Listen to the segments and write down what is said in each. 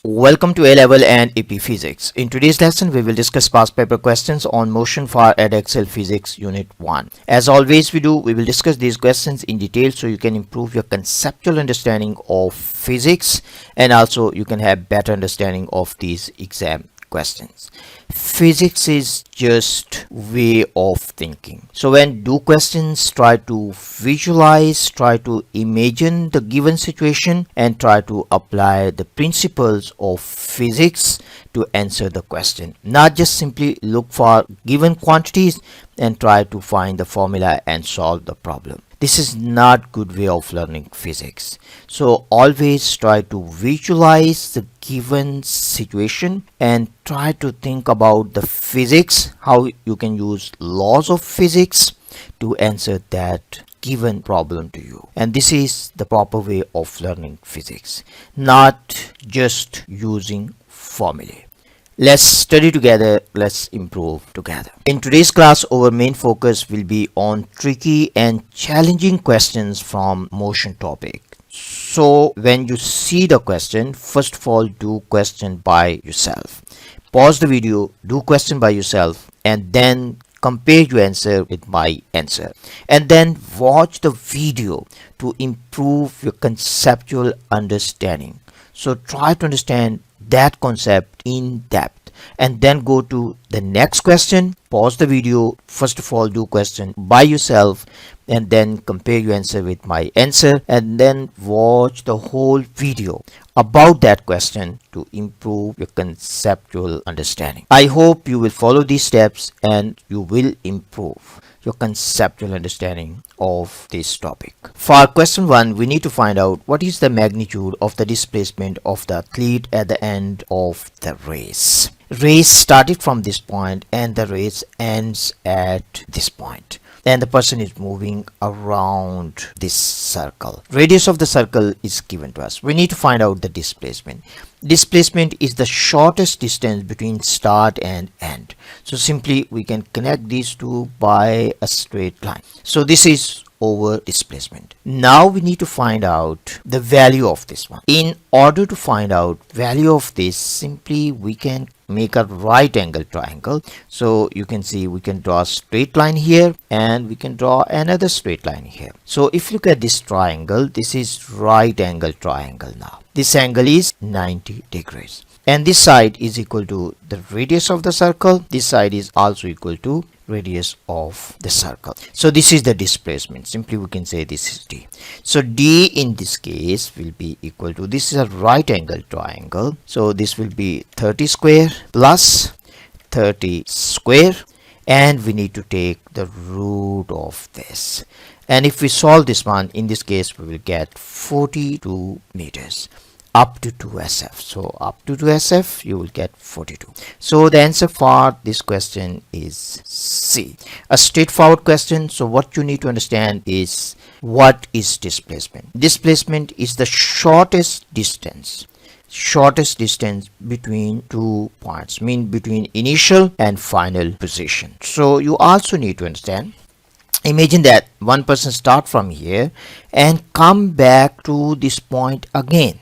Welcome to A-Level and AP Physics. In today's lesson, we will discuss past paper questions on motion for EDEXCEL Physics Unit 1. As always we will discuss these questions in detail so you can improve your conceptual understanding of physics and also you can have better understanding of these exam questions. Physics is just way of thinking. So when do questions, try to visualize, try to imagine the given situation and try to apply the principles of physics to answer the question. Not just simply look for given quantities and try to find the formula and solve the problem. This is not good way of learning physics. So always try to visualize the given situation and try to think about the physics, how you can use laws of physics to answer that given problem to you. And this is the proper way of learning physics, not just using formulae. Let's study together, let's improve together. In today's class, our main focus will be on tricky and challenging questions from motion topic. So when you see the question, first of all, do question by yourself. Pause the video, do question by yourself, and then compare your answer with my answer. And then watch the video to improve your conceptual understanding. So try to understand that concept in depth and then go to the next question. Pause the video, first of all do question by yourself and then compare your answer with my answer and then watch the whole video about that question to improve your conceptual understanding. I hope you will follow these steps and you will improve your conceptual understanding of this topic. For question 1, we need to find out what is the magnitude of the displacement of the athlete at the end of the race. Race started from this point and the race ends at this point. And the person is moving around this circle. Radius of the circle is given to us. We need to find out the displacement. Displacement is the shortest distance between start and end. So simply we can connect these two by a straight line. So this is over displacement. Now we need to find out the value of this one. In order to find out value of this, simply we can make a right angle triangle. So you can see we can draw a straight line here and we can draw another straight line here. So if you look at this triangle, this is right angle triangle. Now this angle is 90 degrees and this side is equal to the radius of the circle. This side is also equal to radius of the circle. So this is the displacement. Simply we can say this is d. So d in this case will be equal to, this is a right angle triangle, so this will be 30 square plus 30 square and we need to take the root of this. And if we solve this one, in this case we will get 42 meters up to 2 SF. So up to 2 SF you will get 42. So the answer for this question is C. A straightforward question. So what you need to understand is what is displacement. Displacement is the shortest distance between 2 points, mean between initial and final position. So you also need to understand, imagine that one person start from here and come back to this point again.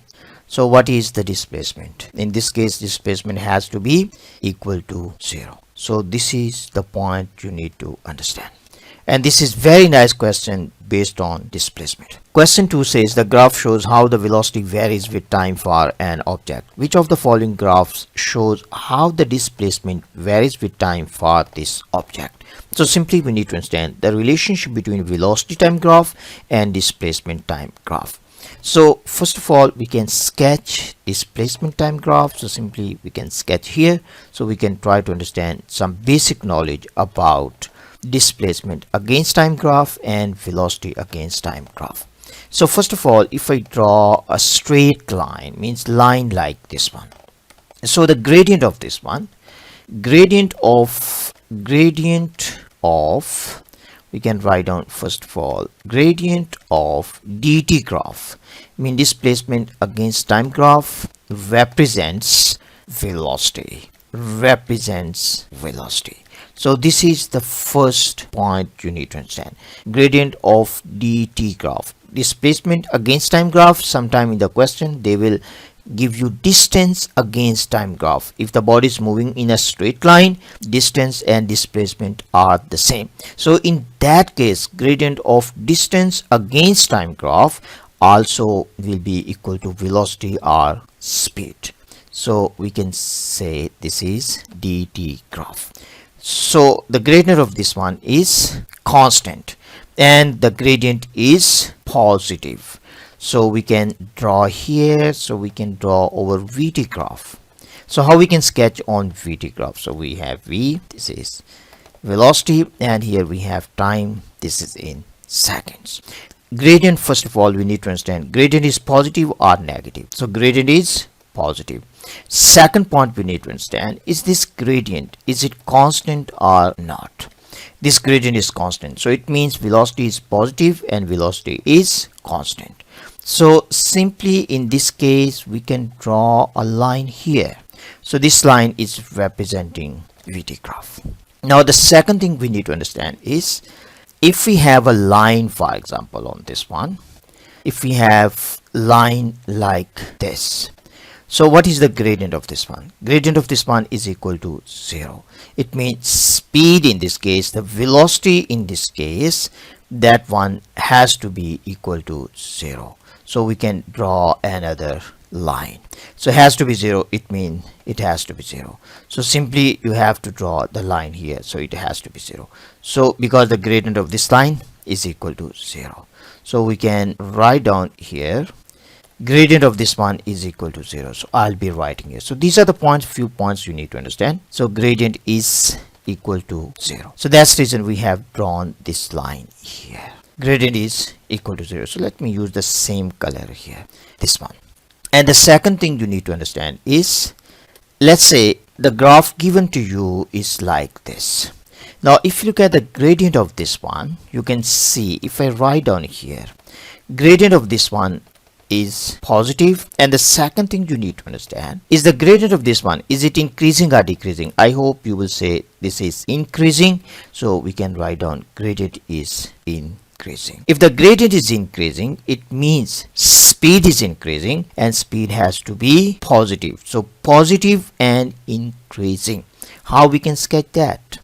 So what is the displacement? In this case, displacement has to be equal to 0. So this is the point you need to understand. And this is very nice question based on displacement. Question 2 says the graph shows how the velocity varies with time for an object. Which of the following graphs shows how the displacement varies with time for this object? So simply we need to understand the relationship between velocity time graph and displacement time graph. So first of all, we can sketch displacement time graph. So simply we can sketch here. So we can try to understand some basic knowledge about displacement against time graph and velocity against time graph. So first of all, if I draw a straight line, means line like this one. So the gradient of this one, gradient of we can write down first of all gradient of dt graph, mean displacement against time graph represents velocity. So this is the first point you need to understand. Gradient of dt graph, displacement against time graph. Sometime in the question they will give you distance against time graph. If the body is moving in a straight line, distance and displacement are the same. So in that case, gradient of distance against time graph also will be equal to velocity or speed. So we can say this is dt graph. So the gradient of this one is constant and the gradient is positive. So we can draw here, so we can draw over VT graph. So how we can sketch on VT graph? So we have V, this is velocity, and here we have time, this is in seconds. Gradient, first of all, we need to understand gradient is positive or negative. So gradient is positive. Second point we need to understand is this gradient, is it constant or not? This gradient is constant, so it means velocity is positive and velocity is constant. So simply in this case we can draw a line here. So this line is representing VT graph. Now the second thing we need to understand is if we have a line, for example, on this one, if we have line like this, so what is the gradient of this one? Gradient of this one is equal to 0. It means speed in this case, the velocity in this case, that one has to be equal to 0. So we can draw another line. So it has to be 0, it means it has to be 0. So simply you have to draw the line here, so it has to be 0. So because the gradient of this line is equal to 0, so we can write down here gradient of this one is equal to 0. So I'll be writing here. So these are the points, few points you need to understand. So gradient is equal to 0. So that's the reason we have drawn this line here. Gradient is equal to 0. So let me use the same color here, this one. And the second thing you need to understand is, let's say the graph given to you is like this. Now if you look at the gradient of this one, you can see if I write down here, gradient of this one is positive, and the second thing you need to understand is the gradient of this one, is it increasing or decreasing? I hope you will say this is increasing, so we can write down gradient is increasing. If the gradient is increasing, it means speed is increasing and speed has to be positive. So positive and increasing. How we can sketch that?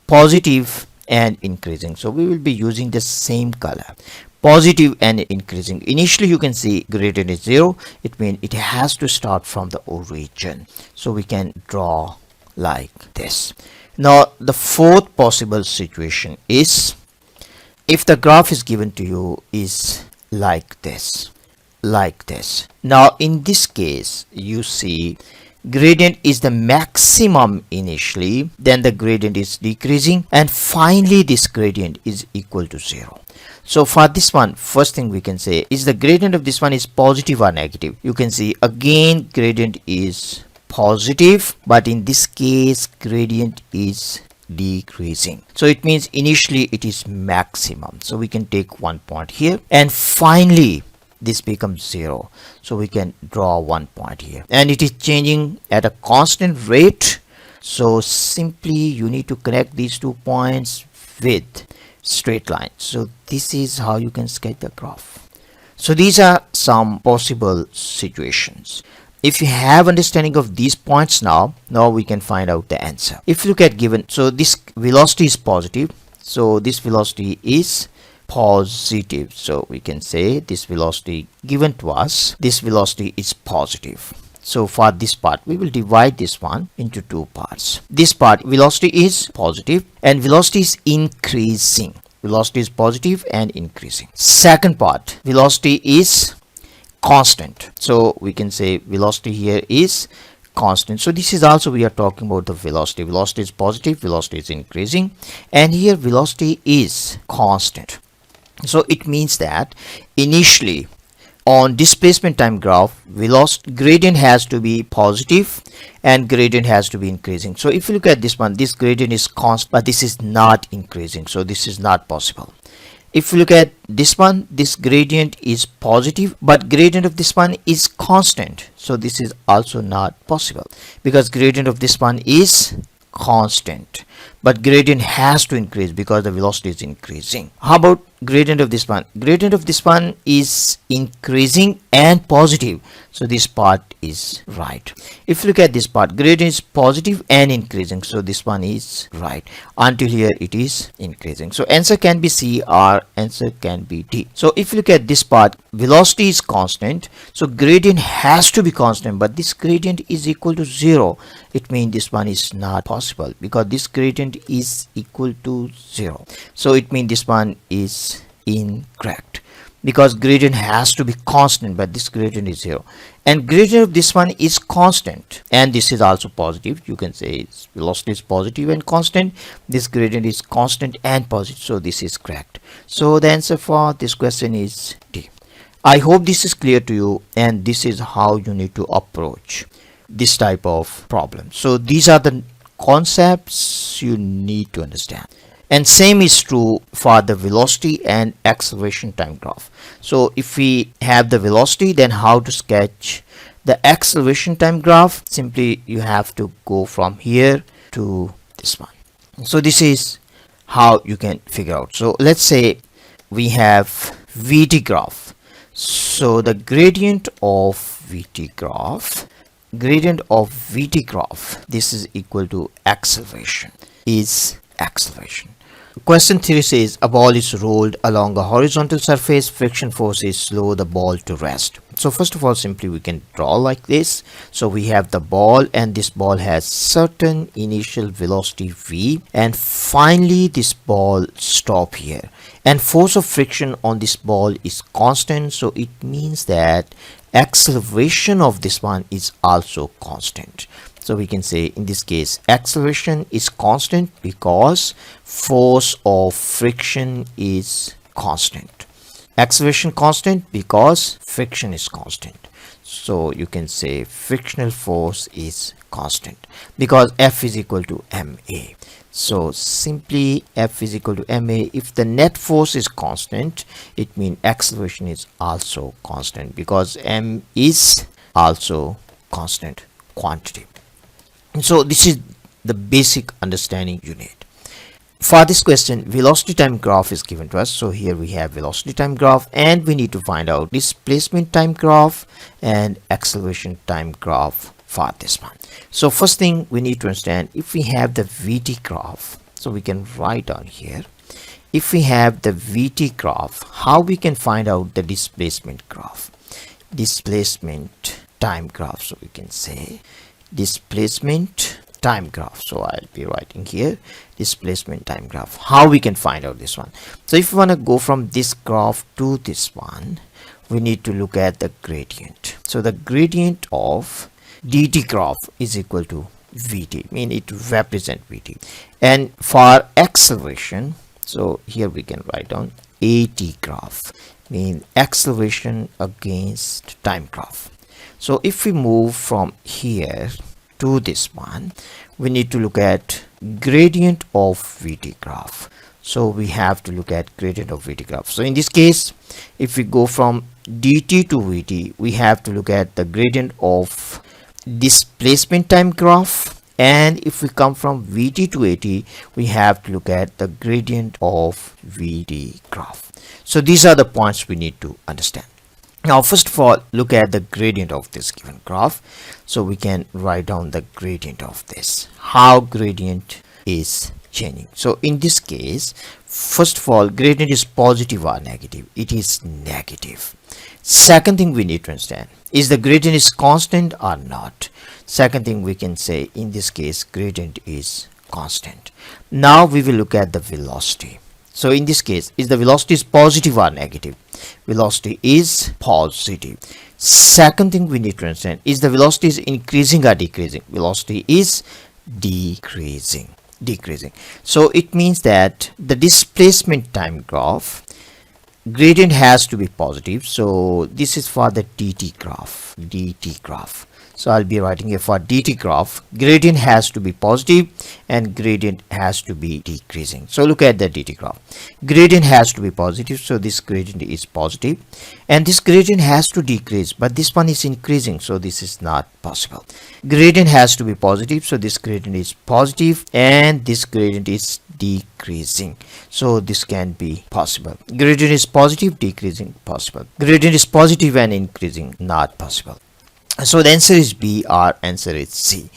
Positive and increasing. So we will be using the same color. Positive and increasing. Initially you can see gradient is 0, it means it has to start from the origin. So we can draw like this. Now the fourth possible situation is if the graph is given to you is like this, like this. Now in this case you see gradient is the maximum initially, then the gradient is decreasing, and finally this gradient is equal to 0. So for this one, first thing we can say is the gradient of this one is positive or negative. You can see again gradient is positive, but in this case gradient is decreasing. So it means initially it is maximum. So we can take 1 point here, and finally this becomes 0. So we can draw 1 point here, and it is changing at a constant rate. So simply you need to connect these 2 points with straight line. So this is how you can sketch the graph. So these are some possible situations. If you have understanding of these points now we can find out the answer. If you look at given, so this velocity is positive, so this velocity is positive. So we can say this velocity given to us, this velocity is positive. So for this part we will divide this one into 2 parts. This part velocity is positive and velocity is increasing. Velocity is positive and increasing. Second part, velocity is constant. So we can say velocity here is constant. So this is also we are talking about the velocity. Velocity is positive, velocity is increasing, and here velocity is constant. So it means that initially on displacement time graph, velocity gradient has to be positive and gradient has to be increasing. So if you look at this one, this gradient is constant, but this is not increasing, so this is not possible. If you look at this one, this gradient is positive, but gradient of this one is constant, so this is also not possible because gradient of this one is constant, but gradient has to increase because the velocity is increasing. How about gradient of this one? Gradient of this one is increasing and positive, So this part is right. If you look at this part, gradient is positive and increasing, so this one is right. Until here it is increasing, so answer can be C or answer can be D. So if you look at this part, velocity is constant, so gradient has to be constant, but this gradient is equal to 0. It means this one is not possible because this gradient is equal to 0. So it means this one is incorrect, because gradient has to be constant, but this gradient is 0, and gradient of this one is constant, and this is also positive. You can say its velocity is positive and constant. This gradient is constant and positive, so this is correct. So the answer for this question is D. I hope this is clear to you, and this is how you need to approach this type of problem. So these are the concepts you need to understand. And same is true for the velocity and acceleration time graph. So if we have the velocity, then how to sketch the acceleration time graph? Simply you have to go from here to this one. So this is how you can figure out. So let's say we have VT graph. So the gradient of VT graph, this is equal to acceleration, is acceleration. Question 3 says a ball is rolled along a horizontal surface, friction force is slow the ball to rest. So first of all, simply we can draw like this. So we have the ball, and this ball has certain initial velocity v, and finally this ball stop here, and force of friction on this ball is constant, so it means that acceleration of this one is also constant. So we can say in this case acceleration is constant because force of friction is constant. Acceleration constant because friction is constant. So you can say frictional force is constant because F is equal to ma. So simply F is equal to ma. If the net force is constant, it means acceleration is also constant because m is also constant quantity. So this is the basic understanding you need. For this question, velocity time graph is given to us. So here we have velocity time graph, and we need to find out displacement time graph and acceleration time graph for this one. So first thing we need to understand, if we have the VT graph, so we can write down here, if we have the VT graph, how we can find out the displacement graph? Displacement time graph. So we can say displacement time graph. So I'll be writing here displacement time graph. How we can find out this one? So if we want to go from this graph to this one, we need to look at the gradient. So the gradient of dt graph is equal to vt, mean it represent vt. And for acceleration, so here we can write down at graph, mean acceleration against time graph. So if we move from here to this one, we need to look at gradient of VT graph. So we have to look at gradient of VT graph. So in this case, if we go from dt to VT, we have to look at the gradient of displacement time graph, and if we come from VT to AT, we have to look at the gradient of VT graph. So these are the points we need to understand. Now first of all, look at the gradient of this given graph. So we can write down the gradient of this, how gradient is changing. So in this case, first of all, gradient is positive or negative? It is negative. Second thing we need to understand is the gradient is constant or not. Second thing we can say, in this case gradient is constant. Now we will look at the velocity. So in this case, is the velocity is positive or negative? Velocity is positive. Second thing we need to understand, is the velocity is increasing or decreasing? Velocity is decreasing. So it means that the displacement time graph, gradient has to be positive. So this is for the dt graph. So I'll be writing here for dt graph, gradient has to be positive and gradient has to be decreasing. So look at the dt graph, gradient has to be positive, so this gradient is positive, and this gradient has to decrease, but this one is increasing, so this is not possible. Gradient has to be positive, so this gradient is positive, and this gradient is decreasing, so this can be possible. Gradient is positive, decreasing, possible. Gradient is positive and increasing, not possible. So the answer is B, our answer is C.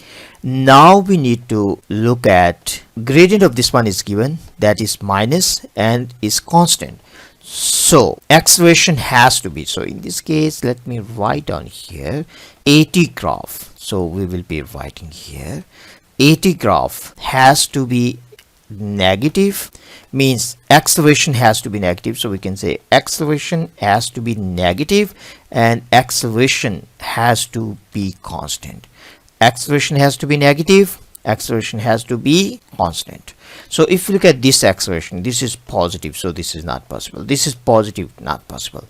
Now we need to look at gradient of this one is given, that is minus and is constant. So acceleration has to be, so in this case let me write down here AT graph. So we will be writing here AT graph has to be negative, means acceleration has to be negative. So we can say acceleration has to be negative and acceleration has to be constant. Acceleration has to be negative, acceleration has to be constant. So if you look at this acceleration, this is positive, so this is not possible. This is positive, not possible.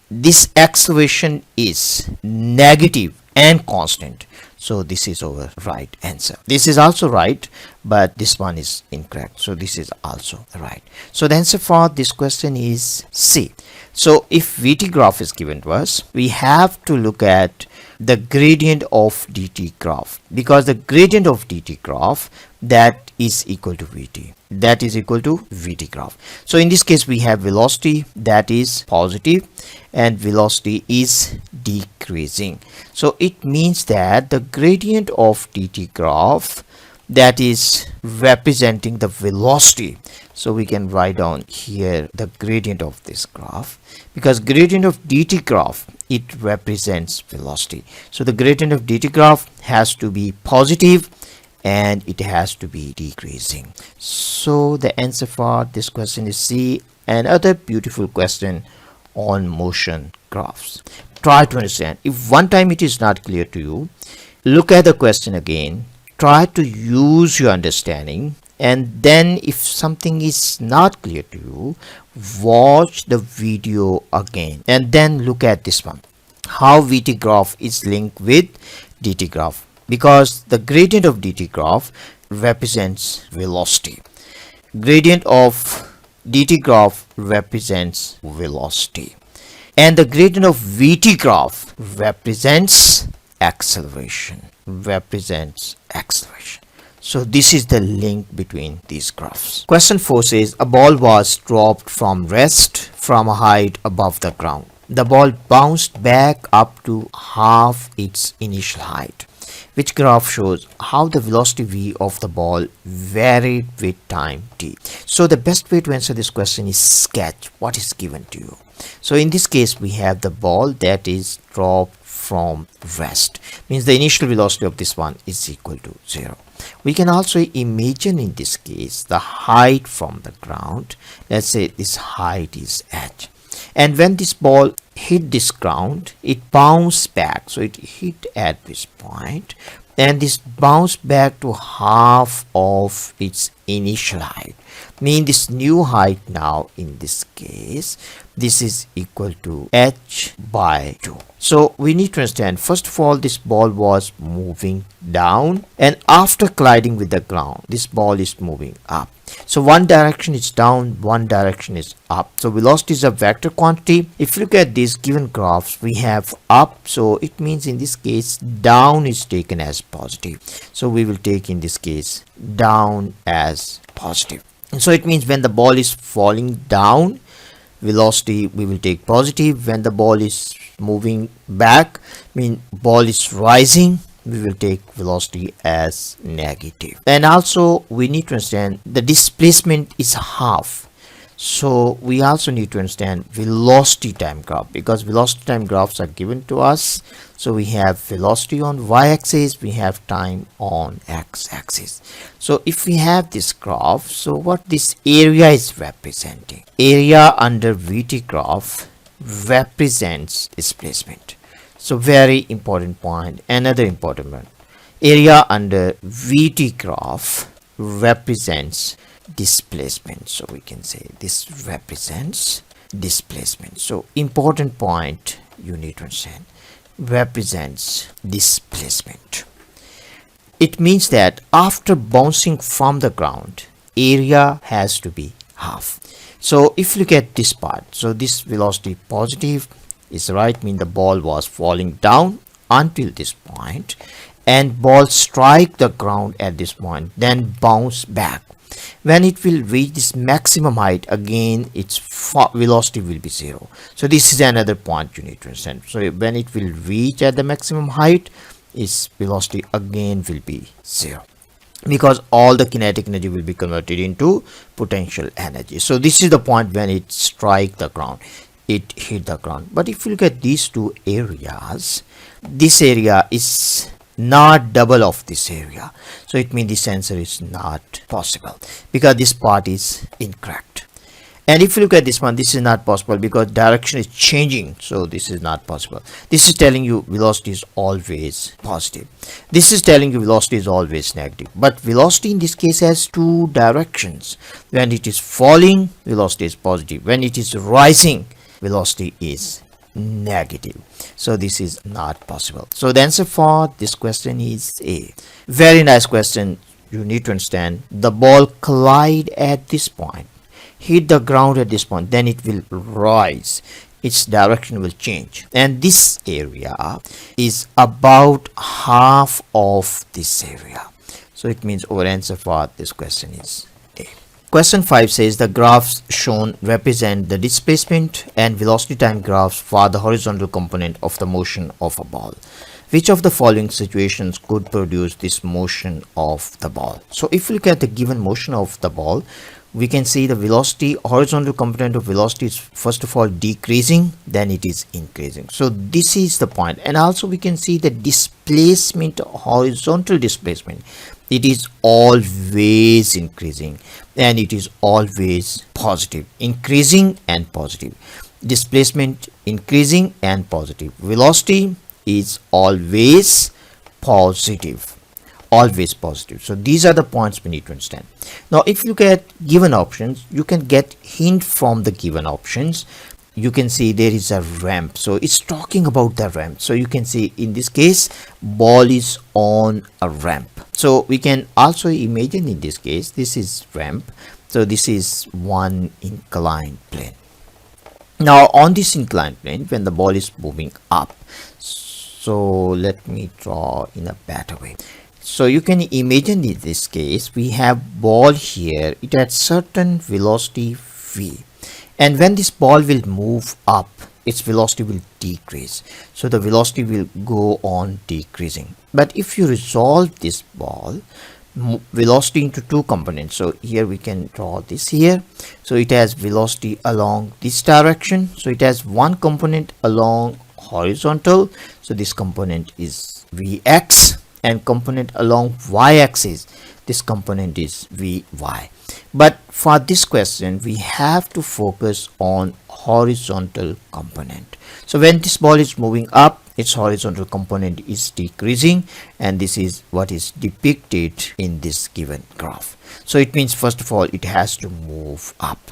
This acceleration is negative and constant, so this is our right answer. This is also right, but this one is incorrect, so this is also right. So the answer for this question is C. So if VT graph is given to us, we have to look at the gradient of dt graph, because the gradient of dt graph, that is equal to VT, that is equal to VT graph. So in this case we have velocity that is positive and velocity is decreasing. So it means that the gradient of dt graph, that is representing the velocity. So we can write down here the gradient of this graph, because gradient of dt graph, it represents velocity. So the gradient of dt graph has to be positive and it has to be decreasing. So the answer for this question is C. Another beautiful question on motion graphs. Try to understand. If one time it is not clear to you, look at the question again, try to use your understanding, and then if something is not clear to you, watch the video again and then look at this one, how VT graph is linked with DT graph, because the gradient of DT graph represents velocity, gradient of DT graph represents velocity, and the gradient of VT graph represents acceleration, So this is the link between these graphs. Question 4 says a ball was dropped from rest from a height above the ground. The ball bounced back up to half its initial height. Which graph shows how the velocity v of the ball varied with time t? So the best way to answer this question is sketch what is given to you. So in this case we have the ball that is dropped from rest, means the initial velocity of this one is equal to 0. We can also imagine in this case the height from the ground. Let's say this height is h, and when this ball hit this ground, it bounced back. So it hit at this point and this bounced back to half of its initial height, mean this new height now in this case, this is equal to h by 2. So we need to understand, first of all, this ball was moving down, and after colliding with the ground, this ball is moving up. So one direction is down, one direction is up. So velocity is a vector quantity. If you look at these given graphs, we have up, so it means in this case down is taken as positive. So we will take in this case down as positive. And so it means when the ball is falling down, velocity we will take positive. When the ball is moving back, mean ball is rising, we will take velocity as negative. And also we need to understand the displacement is half. So we also need to understand velocity time graph, because velocity time graphs are given to us. So we have velocity on y-axis, we have time on x-axis. So if we have this graph, so what this area is representing, area under VT graph represents displacement. So very important point. Another important one, area under VT graph represents displacement. So we can say this represents displacement. So important point you need to understand, represents displacement. It means that after bouncing from the ground, area has to be half. So if you look at this part, so this velocity positive is right, mean the ball was falling down until this point and ball strike the ground at this point, then bounce back. When it will reach this maximum height, again its velocity will be 0. So this is another point you need to understand. So when it will reach at the maximum height, its velocity again will be 0, because all the kinetic energy will be converted into potential energy. So this is the point when it strike the ground, it hit the ground. But if you look at these two areas, this area is not double of this area, so it means this answer is not possible because this part is incorrect. And if you look at this one, this is not possible because direction is changing, so this is not possible. This is telling you velocity is always positive. This is telling you velocity is always negative. But velocity in this case has two directions. When it is falling, velocity is positive. When it is rising, velocity is negative. So this is not possible. So the answer for this question is A. Very nice question. You need to understand, the ball collide at this point, hit the ground at this point, then it will rise, its direction will change, and this area is about half of this area. So it means our answer for this question is A. Question 5 says the graphs shown represent the displacement and velocity time graphs for the horizontal component of the motion of a ball. Which of the following situations could produce this motion of the ball? So if you look at the given motion of the ball, we can see the velocity, horizontal component of velocity is first of all decreasing, then it is increasing. So this is the point. And also we can see the displacement, horizontal displacement, it is always increasing and it is always positive, increasing and positive. Displacement increasing and positive. Velocity is always positive, always positive. So these are the points we need to understand. Now if you look at given options, you can get hint from the given options. You can see there is a ramp, so it's talking about the ramp. So you can see in this case ball is on a ramp, so we can also imagine in this case this is ramp, so this is one inclined plane. Now on this inclined plane, when the ball is moving up, so let me draw in a better way. So you can imagine in this case we have ball here, it has certain velocity v, and when this ball will move up, its velocity will decrease, so the velocity will go on decreasing. But if you resolve this ball velocity into two components, so here we can draw this here, so it has velocity along this direction, so it has one component along horizontal, so this component is Vx, and component along y-axis, this component is Vy. But for this question we have to focus on horizontal component. So when this ball is moving up, its horizontal component is decreasing, and this is what is depicted in this given graph. So it means first of all it has to move up.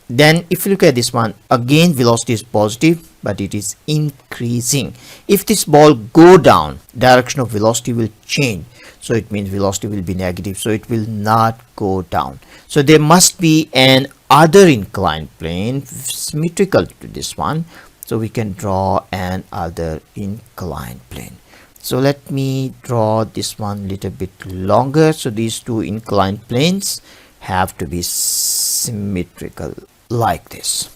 Then if you look at this one, again velocity is positive, but it is increasing. If this ball go down, direction of velocity will change, so it means velocity will be negative, so it will not go down. So there must be an other inclined plane symmetrical to this one, so we can draw an other inclined plane. So let me draw this one little bit longer. So these two inclined planes have to be symmetrical like this.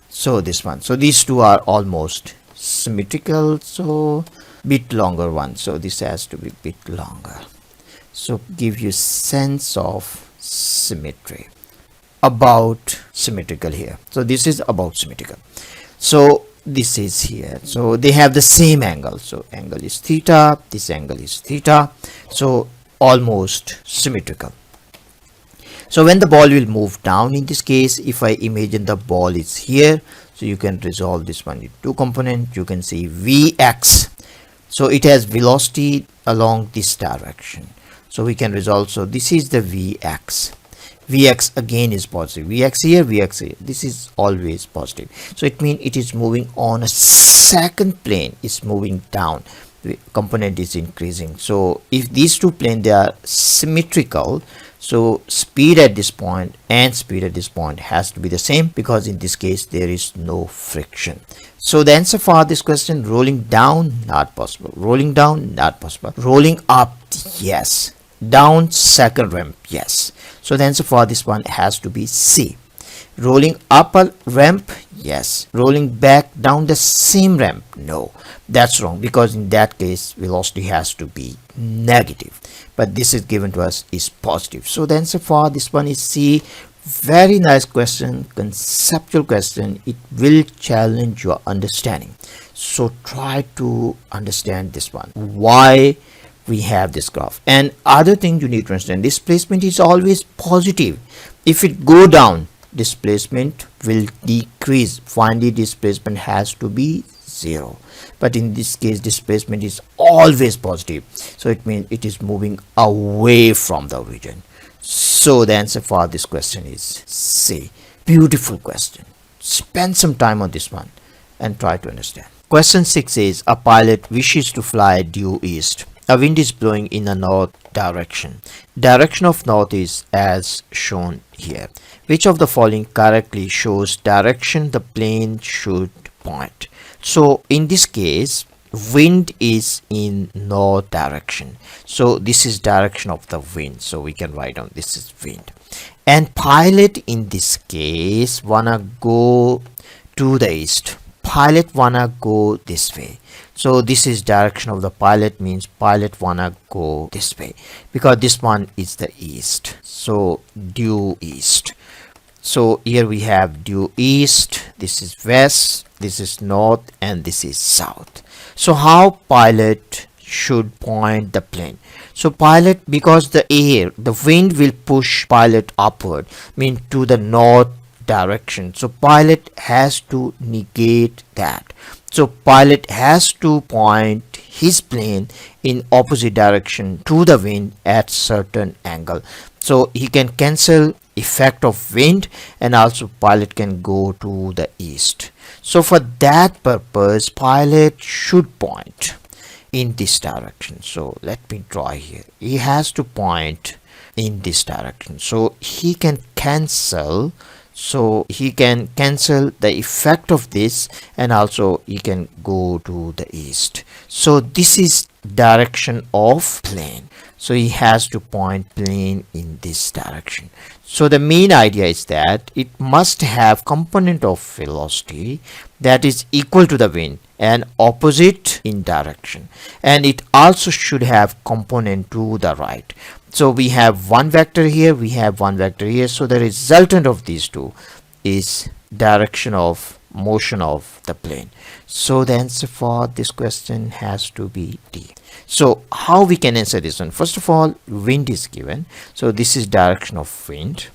So this one, so these two are almost symmetrical, so bit longer one, so this has to be bit longer, so give you sense of symmetry. About symmetrical here, so this is about symmetrical, so this is here, so they have the same angle, so angle is theta, this angle is theta, so almost symmetrical. So when the ball will move down, in this case if I imagine the ball is here, so you can resolve this one in two components. You can see Vx, so it has velocity along this direction, so we can resolve, so this is the Vx. Vx again is positive, Vx here, Vx here, this is always positive, so it means it is moving on a second plane, is moving down, the component is increasing. So if these two planes they are symmetrical, so speed at this point and speed at this point has to be the same, because in this case there is no friction. So the answer for this question, rolling down not possible, rolling down not possible, rolling up yes, down second ramp, yes. So the answer for this one has to be C. Rolling up a ramp, yes. Rolling back down the same ramp, no, that's wrong, because in that case velocity has to be negative, but this is given to us is positive. So the answer for this one is C. Very nice question, conceptual question. It will challenge your understanding, so try to understand this one, why we have this graph. And other thing you need to understand, displacement is always positive. If it go down, displacement will decrease. Finally displacement has to be 0, but in this case displacement is always positive, so it means it is moving away from the origin. So the answer for this question is C. Beautiful question. Spend some time on this one and try to understand. Question 6 is, a pilot wishes to fly due east. A wind is blowing in a north direction. Direction of north is as shown here. Which of the following correctly shows direction the plane should point? So in this case, wind is in north direction, so this is direction of the wind, so we can write down this is wind. And pilot in this case wanna go to the east. Pilot wanna go this way, so this is direction of the pilot, means pilot wanna go this way, because this one is the east, so due east. So here we have due east, this is west, this is north, and this is south. So how pilot should point the plane? So pilot, because the wind will push pilot upward, mean to the north direction, so pilot has to negate that. So pilot has to point his plane in opposite direction to the wind at certain angle, so he can cancel effect of wind, and also pilot can go to the east. So for that purpose pilot should point in this direction. So let me draw here. He has to point in this direction, so he can cancel the effect of this, and also he can go to the east. So this is direction of plane, so he has to point plane in this direction. So the main idea is that it must have component of velocity that is equal to the wind and opposite in direction, and it also should have component to the right. So we have one vector here, we have one vector here, so the resultant of these two is direction of motion of the plane. So the answer for this question has to be D. So how we can answer this one? First of all, wind is given, so this is direction of wind.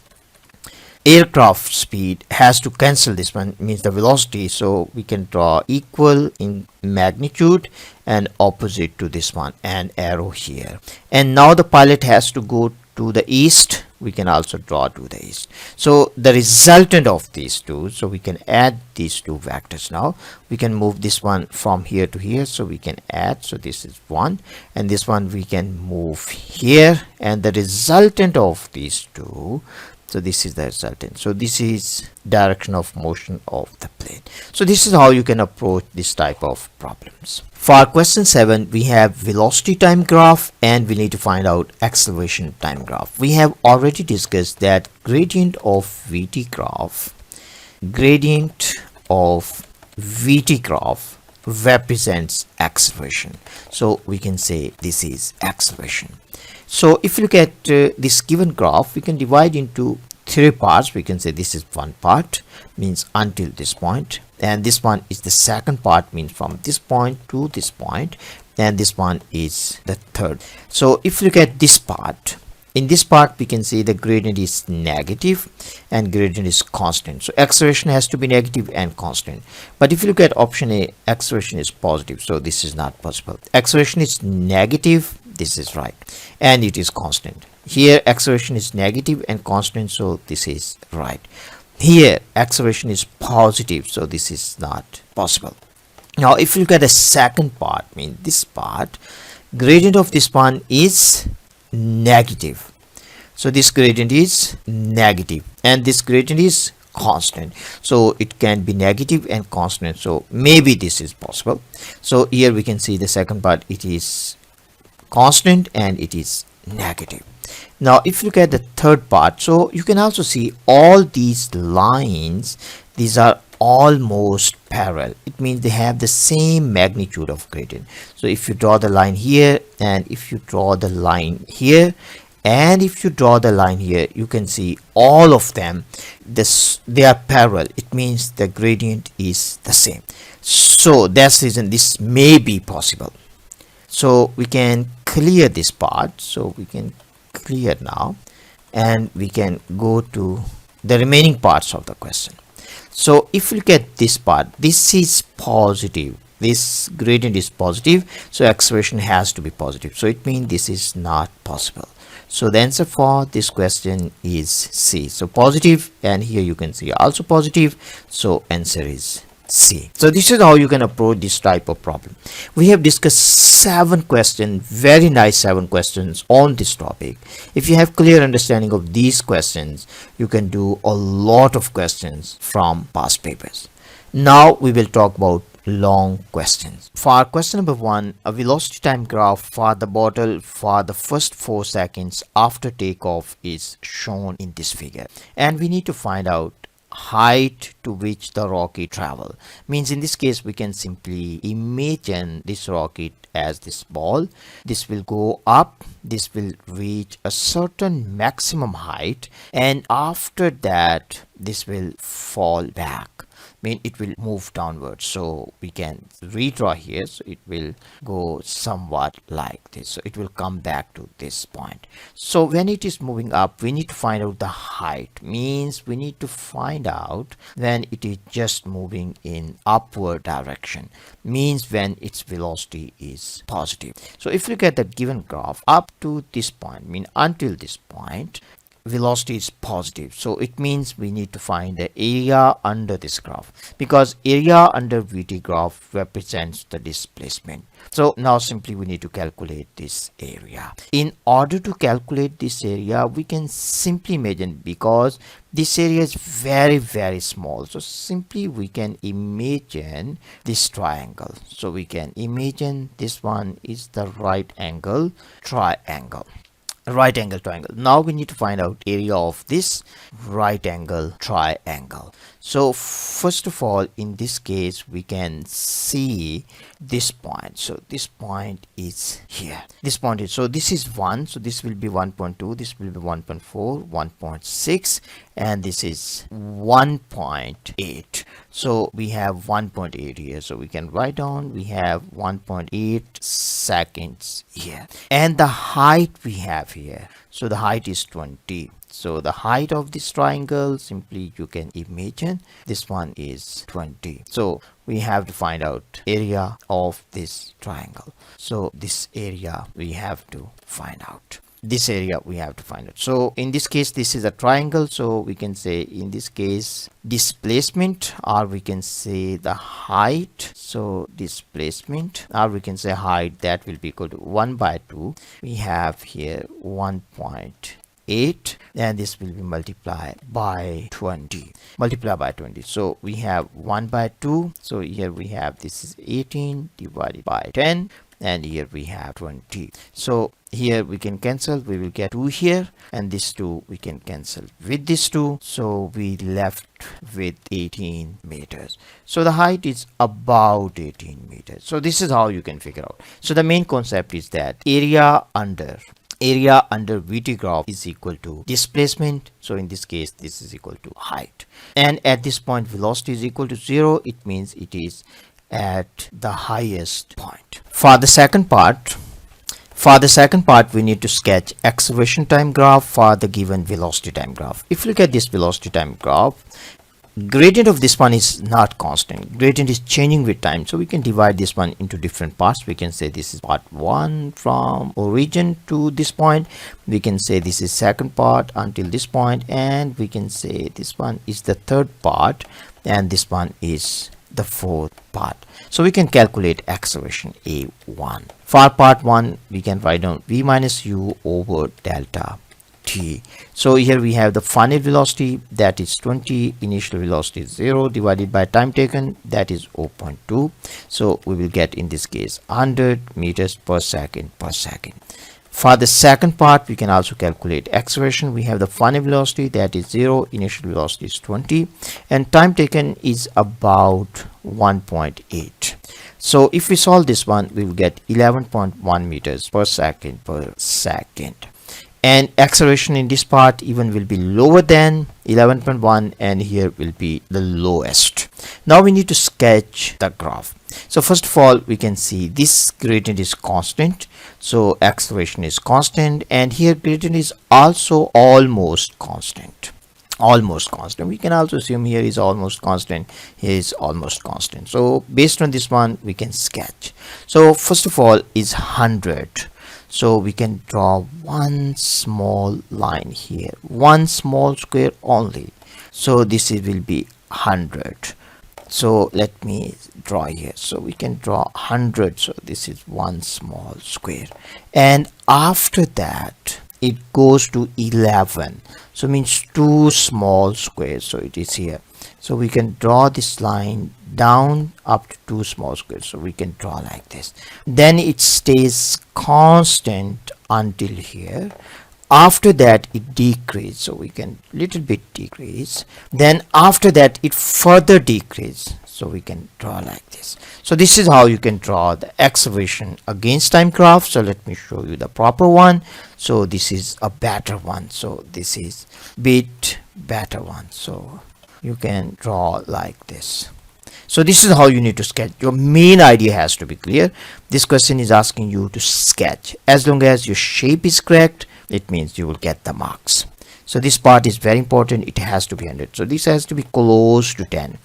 Aircraft speed has to cancel this one, means the velocity, so we can draw equal in magnitude and opposite to this one, and arrow here. And now the pilot has to go to the east, we can also draw to the east. So the resultant of these two, so we can add these two vectors. Now we can move this one from here to here, so we can add, so this is one, and this one we can move here, and the resultant of these two, so this is the resultant. So this is direction of motion of the plane. So this is how you can approach this type of problems. For question 7, we have velocity time graph, and we need to find out acceleration time graph. We have already discussed that gradient of VT graph represents acceleration. So we can say this is acceleration. So if you look at this given graph, we can divide into 3 parts. We can say this is one part, means until this point, and this one is the second part, means from this point to this point, and this one is the third. So if you look at this part, in this part we can say the gradient is negative and gradient is constant, so acceleration has to be negative and constant. But if you look at option A, acceleration is positive, so this is not possible. Acceleration is negative, this is right, and it is constant. Here acceleration is negative and constant, so this is right. Here acceleration is positive, so this is not possible. Now if you look at the second part, mean this part, gradient of this one is negative, so this gradient is negative, and this gradient is constant, so it can be negative and constant, so maybe this is possible. So here we can see the second part, it is constant and it is negative. Now if you look at the third part, so you can also see all these lines, these are almost parallel. It means they have the same magnitude of gradient. So if you draw the line here, and if you draw the line here, and if you draw the line here, you can see all of them, they are parallel. It means the gradient is the same. So that's the reason this may be possible. So we can clear this part. So we can clear now, and we can go to the remaining parts of the question. So if you look at this part, this is positive, this gradient is positive, so acceleration has to be positive. So it means this is not possible. So the answer for this question is C. So positive, and here you can see also positive, so answer is C. So this is how you can approach this type of problem. We have discussed 7 questions, very nice 7 questions on this topic. If you have clear understanding of these questions, you can do a lot of questions from past papers. Now we will talk about long questions. For question number 1, a velocity time graph for the bottle for the first 4 seconds after takeoff is shown in this figure, and we need to find out height to which the rocket travel. Means in this case we can simply imagine this rocket as this ball. This will go up, this will reach a certain maximum height, and after that this will fall back. Mean it will move downwards. So we can redraw here, so it will go somewhat like this, so it will come back to this point. So when it is moving up, we need to find out the height. Means we need to find out when it is just moving in upward direction, means when its velocity is positive. So if you look at the given graph up to this point, mean until this point, velocity is positive. So it means we need to find the area under this graph, because area under VT graph represents the displacement. So now simply we need to calculate this area. In order to calculate this area, we can simply imagine, because this area is very small, so simply we can imagine this triangle. So we can imagine this one is the right angle triangle. Now we need to find out area of this right angle triangle. So first of all, in this case we can see this point. So this point is here, this point is, so this is 1, so this will be 1.2, this will be 1.4, 1.6, and this is 1.8. so we have 1.8 here, so we can write down we have 1.8 seconds here, and the height we have here, so the height is 20. So the height of this triangle, simply you can imagine this one is 20. So we have to find out area of this triangle. So this area we have to find out. So in this case this is a triangle, so we can say in this case displacement, or we can say the height. So displacement, or we can say height, that will be equal to 1/2. We have here 1.8, and this will be multiplied by 20. So we have 1/2. So here we have, this is 18 divided by 10, and here we have 20. So here we can cancel, we will get 2 here, and this 2 we can cancel with this 2, so we left with 18 meters. So the height is about 18 meters. So this is how you can figure out. So the main concept is that area under VT graph is equal to displacement. So in this case this is equal to height, and at this point velocity is equal to 0. It means it is at the highest point. For the second part, we need to sketch acceleration time graph for the given velocity time graph. If you look at this velocity time graph, gradient of this one is not constant, gradient is changing with time. So we can divide this one into different parts. We can say this is part 1 from origin to this point, we can say this is second part until this point, and we can say this one is the third part, and this one is the fourth part. So we can calculate acceleration A1. For part 1 we can write down v minus u over delta t. So here we have the final velocity, that is 20, initial velocity is 0, divided by time taken, that is 0.2. so we will get in this case 100 meters per second. For the second part, we can also calculate acceleration. We have the final velocity, that is 0, initial velocity is 20, and time taken is about 1.8. So if we solve this one, we will get 11.1 meters per second per second. And acceleration in this part even will be lower than 11.1, and here will be the lowest. Now we need to sketch the graph. So first of all, we can see this gradient is constant, so acceleration is constant, and here gradient is also almost constant. We can also assume here is almost constant, here is almost constant. So based on this one, we can sketch. So first of all is 100. So we can draw one small line here, one small square only. So this will be 100. So let me draw here. So we can draw 100. So this is one small square, and after that it goes to 11. So means two small squares. So it is here. So we can draw this line down up to two small squares. So we can draw like this. Then it stays constant until here. After that it decreases, so we can little bit decrease. Then after that it further decreases, so we can draw like this. So this is how you can draw the acceleration against time graph. So let me show you the proper one. So this is a better one. So this is bit better one. So you can draw like this. So this is how you need to sketch. Your main idea has to be clear. This question is asking you to sketch. As long as your shape is correct, it means you will get the marks. So this part is very important. It has to be 100. So this has to be close to 10.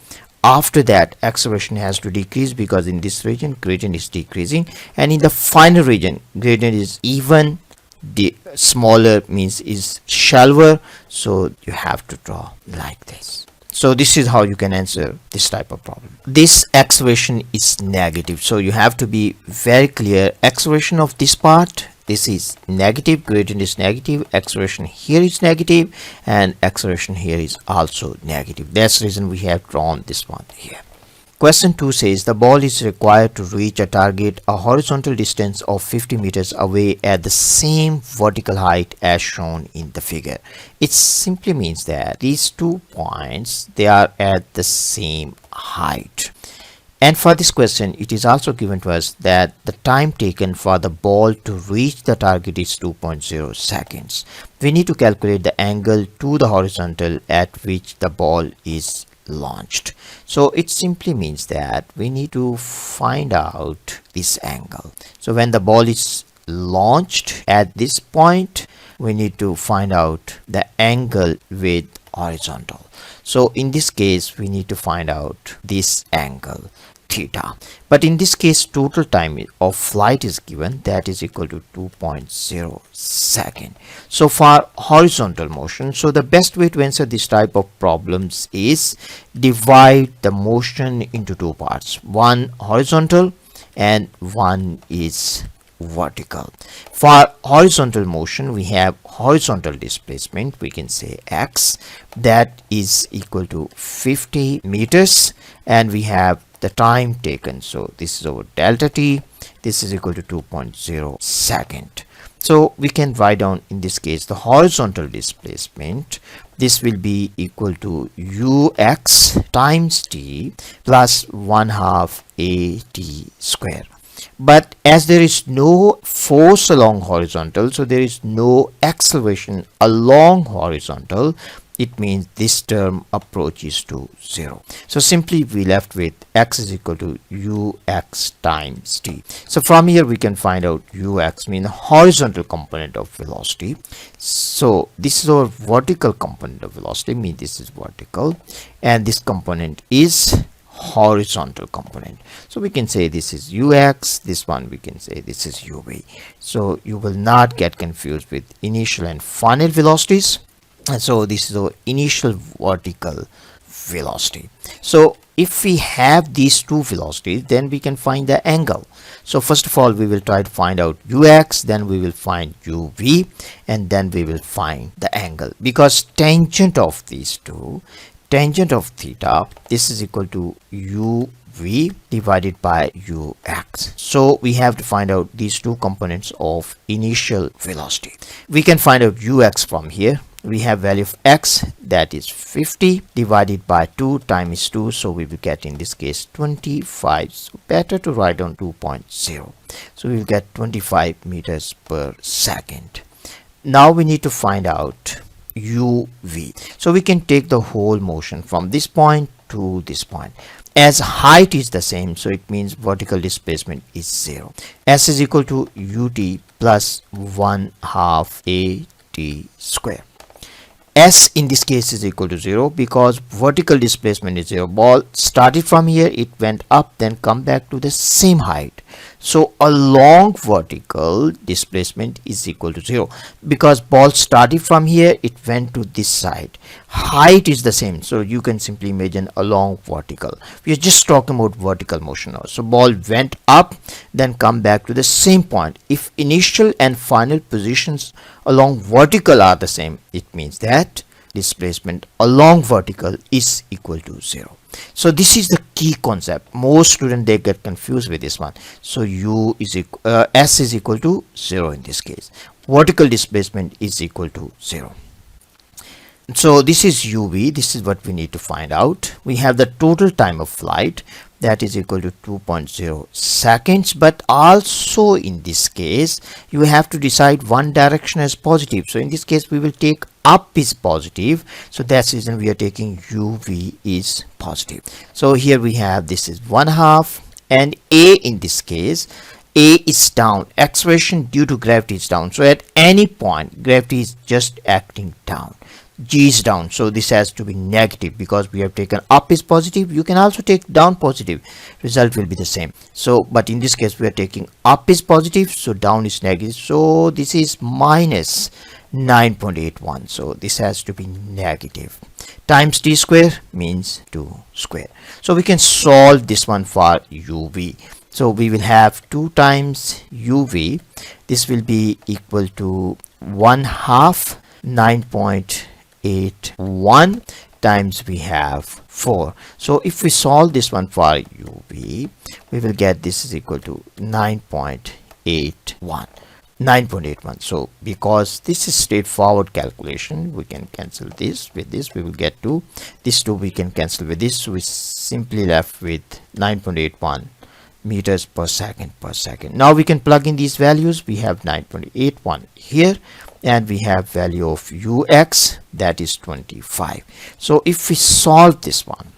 After that, acceleration has to decrease, because in this region gradient is decreasing, and in the final region gradient is even smaller, means is shallower. So you have to draw like this. So this is how you can answer this type of problem. This acceleration is negative, so you have to be very clear. Acceleration of this part, this is negative, gradient is negative, acceleration here is negative, and acceleration here is also negative. That's the reason we have drawn this one here. Question 2 says the ball is required to reach a target a horizontal distance of 50 meters away at the same vertical height as shown in the figure. It simply means that these 2 points, they are at the same height. And for this question, it is also given to us that the time taken for the ball to reach the target is 2.0 seconds. We need to calculate the angle to the horizontal at which the ball is launched. So it simply means that we need to find out this angle. So when the ball is launched at this point, we need to find out the angle with horizontal. So in this case, we need to find out this angle theta. But in this case, total time of flight is given, that is equal to 2.0 second. So for horizontal motion, so the best way to answer this type of problems is divide the motion into 2 parts. One horizontal and one is vertical. For horizontal motion, we have horizontal displacement, we can say x, that is equal to 50 meters, and we have the time taken. So this is our delta t, this is equal to 2.0 second. So we can write down in this case the horizontal displacement. This will be equal to ux times t plus 1/2 at square. But as there is no force along horizontal, so there is no acceleration along horizontal, it means this term approaches to 0. So simply we left with x is equal to ux times t. So from here we can find out ux means horizontal component of velocity. So this is our vertical component of velocity, means this is vertical, and this component is horizontal component. So we can say this is ux, this one we can say this is uv. So you will not get confused with initial and final velocities. And so this is our initial vertical velocity. So if we have these two velocities, then we can find the angle. So first of all, we will try to find out ux, then we will find uv, and then we will find the angle, because tangent of these two, tangent of theta, this is equal to u v divided by ux. So we have to find out these two components of initial velocity. We can find out ux from here. We have value of x, that is 50, divided by 2 times 2, so we will get in this case 25. So better to write down 2.0. So we will get 25 meters per second. Now we need to find out uv. So we can take the whole motion from this point to this point. As height is the same, so it means vertical displacement is 0. S is equal to ut plus 1/2 at square. S in this case is equal to 0 because vertical displacement is 0. Ball started from here, it went up, then come back to the same height. So a long vertical displacement is equal to 0 because ball started from here, it went to this side. Height is the same, so you can simply imagine a long vertical. We are just talking about vertical motion now. So ball went up, then come back to the same point. If initial and final positions along vertical are the same, it means that displacement along vertical is equal to 0. So this is the key concept. Most students, they get confused with this one. So S is equal to 0 in this case. Vertical displacement is equal to 0. So this is uv. This is what we need to find out. We have the total time of flight, that is equal to 2.0 seconds, but also in this case you have to decide one direction as positive. So in this case we will take up is positive, so that's the reason we are taking uv is positive. So here we have this is 1/2, and a in this case, a is down. Acceleration due to gravity is down. So at any point gravity is just acting down. G is down, so this has to be negative because we have taken up is positive. You can also take down positive, result will be the same. So but in this case we are taking up is positive, so down is negative, so this is minus 9.81. so this has to be negative. Times t square means 2 square. So we can solve this one for uv. So we will have 2 times uv. This will be equal to 1/2 9.81 times we have 4. So if we solve this one for uv, we will get this is equal to 9.81. So because this is straightforward calculation, we can cancel this with this. We will get to this 2, we can cancel with this, so we simply left with 9.81 meters per second. Now we can plug in these values. We have 9.81 here, and we have value of ux, that is 25. So if we solve this one,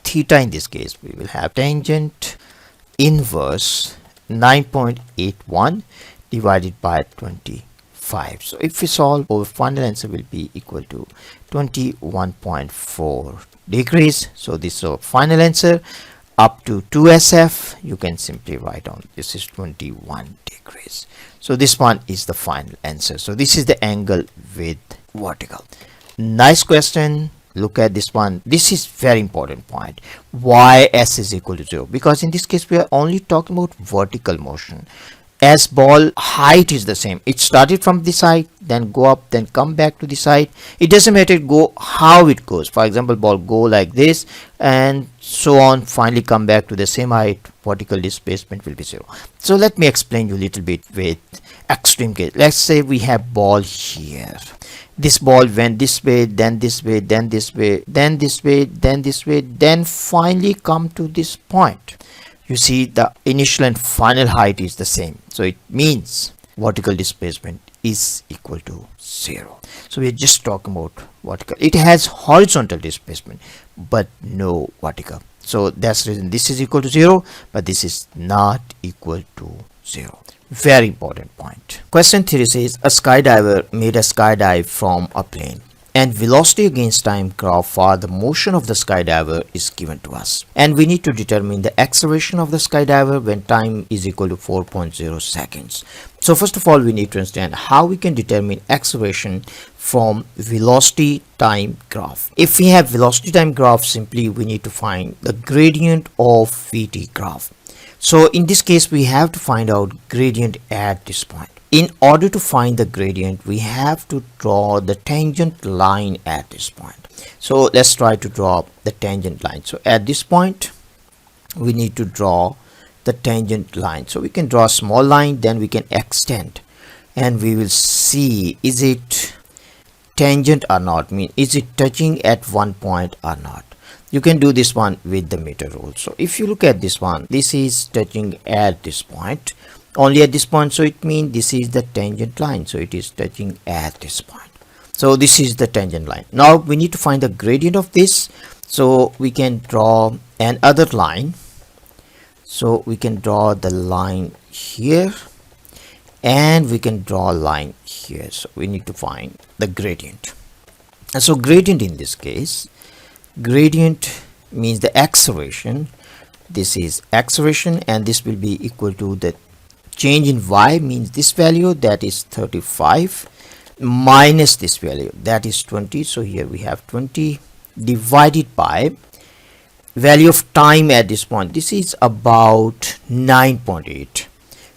theta in this case, we will have tangent inverse 9.81 divided by 25. So if we solve, our final answer will be equal to 21.4 degrees. So this is our final answer. Up to 2SF, you can simply write down this is 21 degrees. So this one is the final answer. So this is the angle with vertical. Nice question. Look at this one. This is very important point. Why S is equal to 0? Because in this case we are only talking about vertical motion. As ball height is the same, it started from this side, then go up, then come back to the side. It doesn't matter go how it goes. For example, ball go like this and so on, finally come back to the same height, vertical displacement will be 0. So let me explain you a little bit with extreme case. Let's say we have ball here. This ball went this way, then this way, then this way, then this way, then this way, then finally come to this point. You see the initial and final height is the same, so it means vertical displacement is equal to 0. So we are just talking about vertical. It has horizontal displacement but no vertical, so that's the reason this is equal to 0, but this is not equal to 0. Very important point. Question 3 says a skydiver made a skydive from a plane, and velocity against time graph for the motion of the skydiver is given to us, and we need to determine the acceleration of the skydiver when time is equal to 4.0 seconds. So first of all, we need to understand how we can determine acceleration from velocity time graph. If we have velocity time graph, simply we need to find the gradient of vt graph. So in this case we have to find out gradient at this point. In order to find the gradient, we have to draw the tangent line at this point. So let's try to draw the tangent line. So at this point we need to draw the tangent line. So we can draw a small line, then we can extend, and we will see is it tangent or not, mean is it touching at one point or not. You can do this one with the meter rule. So if you look at this one, this is touching at this point, only at this point, so it means this is the tangent line, so it is touching at this point. So this is the tangent line. Now we need to find the gradient of this, so we can draw another line. So we can draw the line here, and we can draw a line here. So we need to find the gradient. And so gradient in this case, gradient means the acceleration. This is acceleration, and this will be equal to the change in y, means this value, that is 35, minus this value, that is 20. So here we have 20 divided by value of time at this point. This is about 9.8.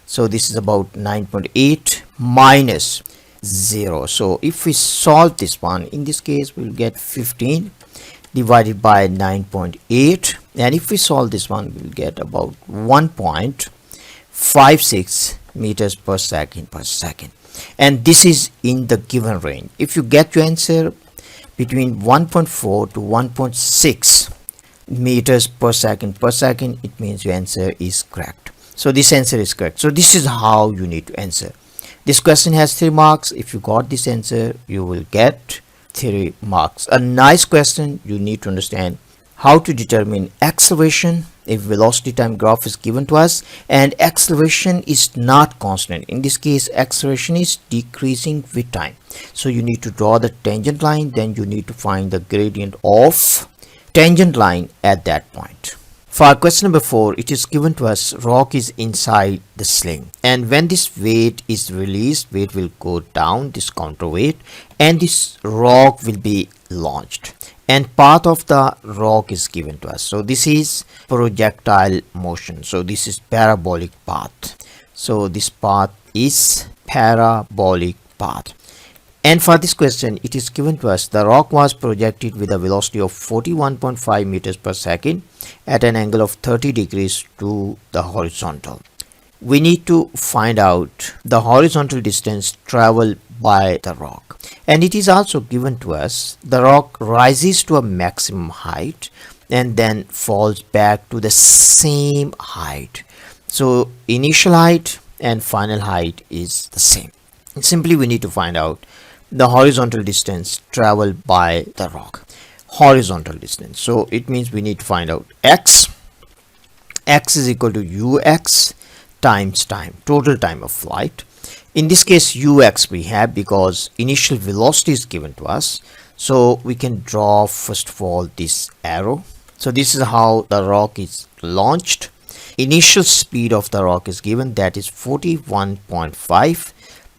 So this is about 9.8 minus 0. So if we solve this one, in this case we'll get 15 divided by 9.8, and if we solve this one, we'll get about 1.56 meters per second, and this is in the given range. If you get your answer between 1.4 to 1.6 meters per second, it means your answer is correct. So this answer is correct. So this is how you need to answer. This question has 3 marks. If you got this answer, you will get 3 marks. A nice question. You need to understand how to determine acceleration if velocity time graph is given to us, and acceleration is not constant. In this case, acceleration is decreasing with time. So you need to draw the tangent line, then you need to find the gradient of tangent line at that point. For question number 4, it is given to us rock is inside the sling, and when this weight is released, weight will go down, this counterweight, and this rock will be launched, and path of the rock is given to us. So this is projectile motion, so this is parabolic path. So this path is parabolic path. And for this question, it is given to us the rock was projected with a velocity of 41.5 meters per second at an angle of 30 degrees to the horizontal. We need to find out the horizontal distance traveled by the rock. And it is also given to us the rock rises to a maximum height and then falls back to the same height. So initial height and final height is the same. And simply we need to find out the horizontal distance traveled by the rock. Horizontal distance. So it means we need to find out x. X is equal to ux times time, total time of flight. In this case, ux we have because initial velocity is given to us. So we can draw first of all this arrow. So this is how the rock is launched. Initial speed of the rock is given, that is 41.5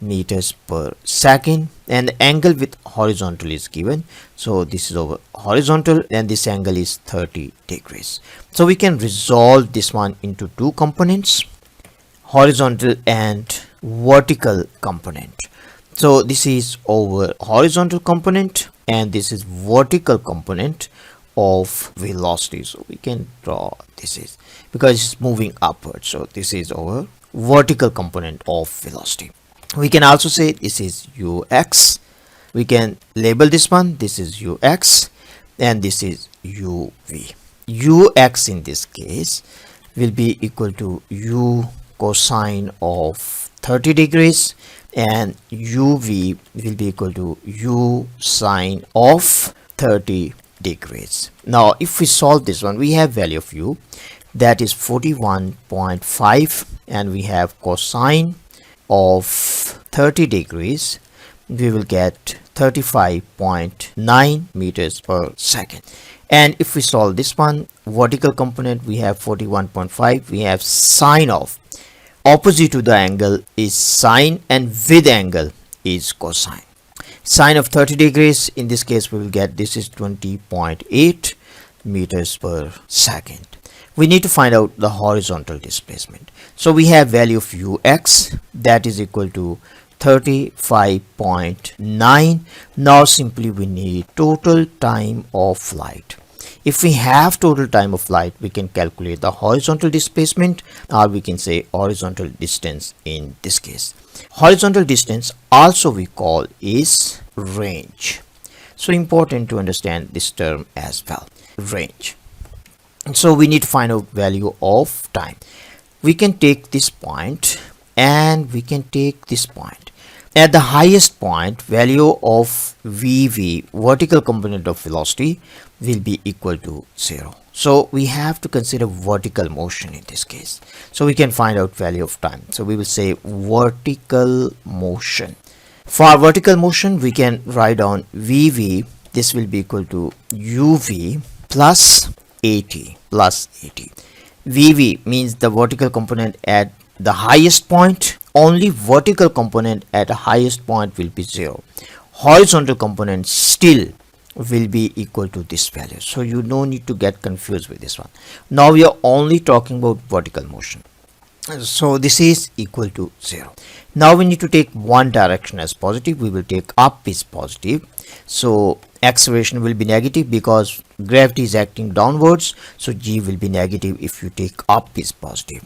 meters per second, and the angle with horizontal is given. So this is over horizontal, and this angle is 30 degrees. So we can resolve this one into 2 components, horizontal and vertical component. So this is over horizontal component, and this is vertical component of velocity. So we can draw, this is because it's moving upward, so this is over vertical component of velocity. We can also say this is ux. We can label this one, this is ux, and this is uv. Ux in this case will be equal to u cosine of 30 degrees, and uv will be equal to u sine of 30 degrees. Now if we solve this one, we have value of u, that is 41.5, and we have cosine of 30 degrees, we will get 35.9 meters per second. And if we solve this one, vertical component, we have 41.5, we have sine of, opposite to the angle is sine, and with angle is cosine. Sine of 30 degrees, in this case we will get, this is 20.8 meters per second. We need to find out the horizontal displacement. So we have value of ux, that is equal to 35.9. Now simply we need total time of flight. If we have total time of flight, we can calculate the horizontal displacement, or we can say horizontal distance in this case. Horizontal distance also we call is range. So important to understand this term as well, range. So we need to find out value of time. We can take this point and we can take this point. At the highest point, value of VV, vertical component of velocity, will be equal to 0. So we have to consider vertical motion in this case. So we can find out value of time. So we will say vertical motion. For vertical motion, we can write down VV. This will be equal to UV plus AT plus AT. VV means the vertical component at the highest point. Only vertical component at the highest point will be 0. Horizontal component still will be equal to this value. So you no need to get confused with this one. Now we are only talking about vertical motion. So this is equal to 0. Now we need to take one direction as positive. We will take up is positive. So acceleration will be negative because gravity is acting downwards. So G will be negative if you take up is positive.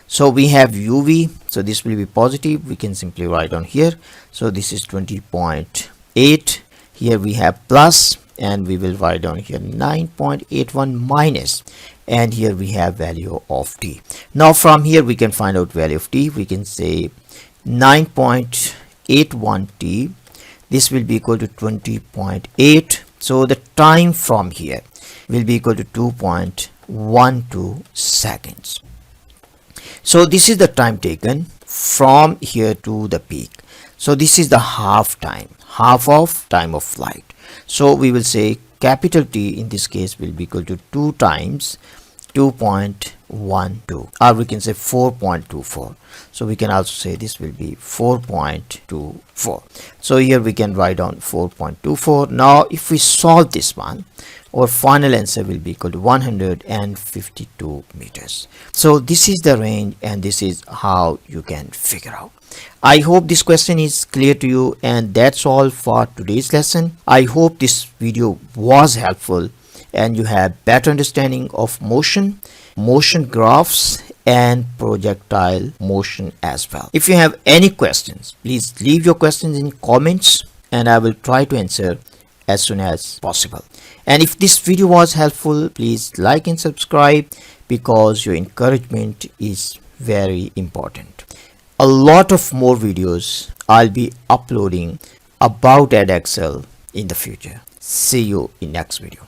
So we have UV. So this will be positive. We can simply write on here. So this is 20.8. Here we have plus, and we will write down here 9.81 minus, and here we have value of t. Now from here we can find out value of t. We can say 9.81 t. This will be equal to 20.8. So the time from here will be equal to 2.12 seconds. So this is the time taken from here to the peak. So this is the half time, half of time of flight. So we will say capital T in this case will be equal to 2 times 2.12, or we can say 4.24. So we can also say this will be 4.24. So here we can write down 4.24. Now if we solve this one, our final answer will be equal to 152 meters. So this is the range, and this is how you can figure out. I hope this question is clear to you, and that's all for today's lesson. I hope this video was helpful and you have better understanding of motion graphs and projectile motion as well. If you have any questions, please leave your questions in comments and I will try to answer as soon as possible. And if this video was helpful, please like and subscribe because your encouragement is very important. A lot of more videos I'll be uploading about EDEXCEL in the future. See you in next video.